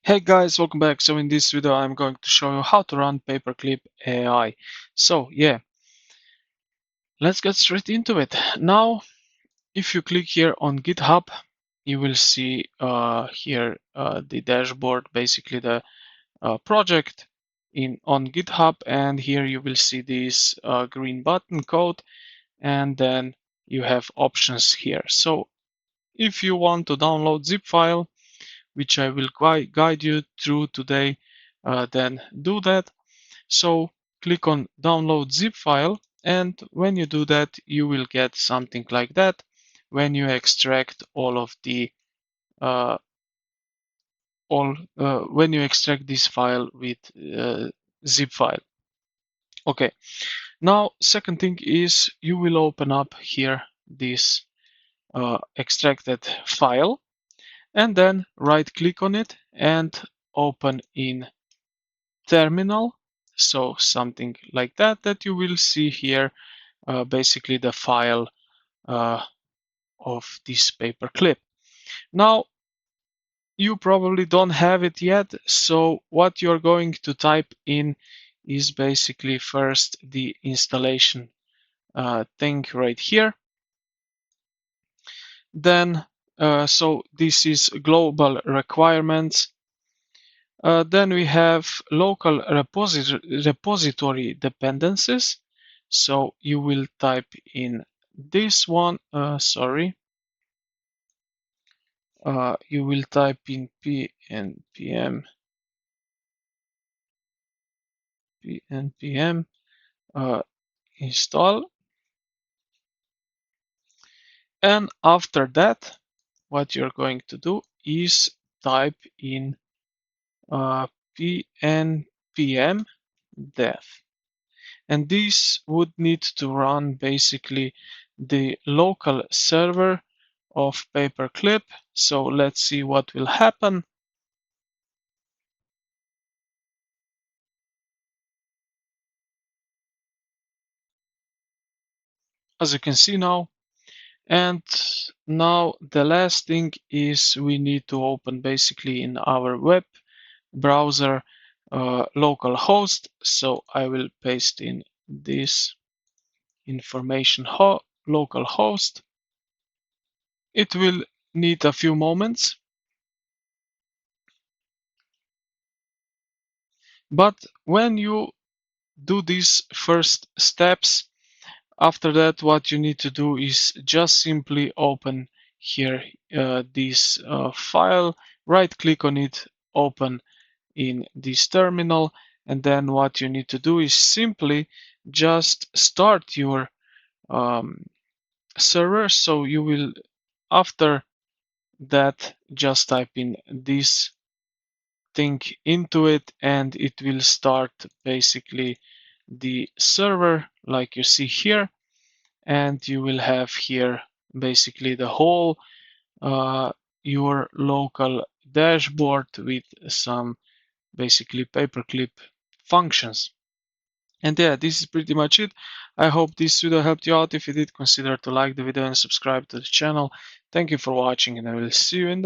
Hey guys, welcome back. So in this video I'm going to show you how to run Paperclip AI. So yeah, let's get straight into it. Now if you click here on GitHub, you will see here the dashboard, basically the project on GitHub, and here you will see this green button code, and then you have options here. So if you want to download zip file, which I will guide you through today, then do that. So click on download zip file, and when you do that, you will get something like that when you extract all of the uh, when you extract this file with zip file. Okay, now second thing is you will open up here this extracted file, and then right click on it and open in terminal. So something like that you will see here, basically the file uh, of this paperclip. Now you probably don't have it yet, so what you're going to type in is basically first the installation thing right here. Then so this is global requirements. Then we have local repository dependencies. So you will type in this one, you will type in pnpm install, and after that what you're going to do is type in pnpm dev, and this would need to run basically the local server of Paperclip. So let's see what will happen. As you can see now, and now the last thing is we need to open basically in our web browser localhost. So I will paste in this information localhost. It will need a few moments, but when you do these first steps, after that what you need to do is just simply open here this file, right click on it, open in this terminal, and then what you need to do is simply just start your server. So you will, after that, just type in this thing into it, and it will start basically the server like you see here, and you will have here basically the whole your local dashboard with some basically paperclip functions. And yeah, this is pretty much it. I hope this video helped you out. If you did, consider to like the video and subscribe to the channel. Thank you for watching, and I will see you in the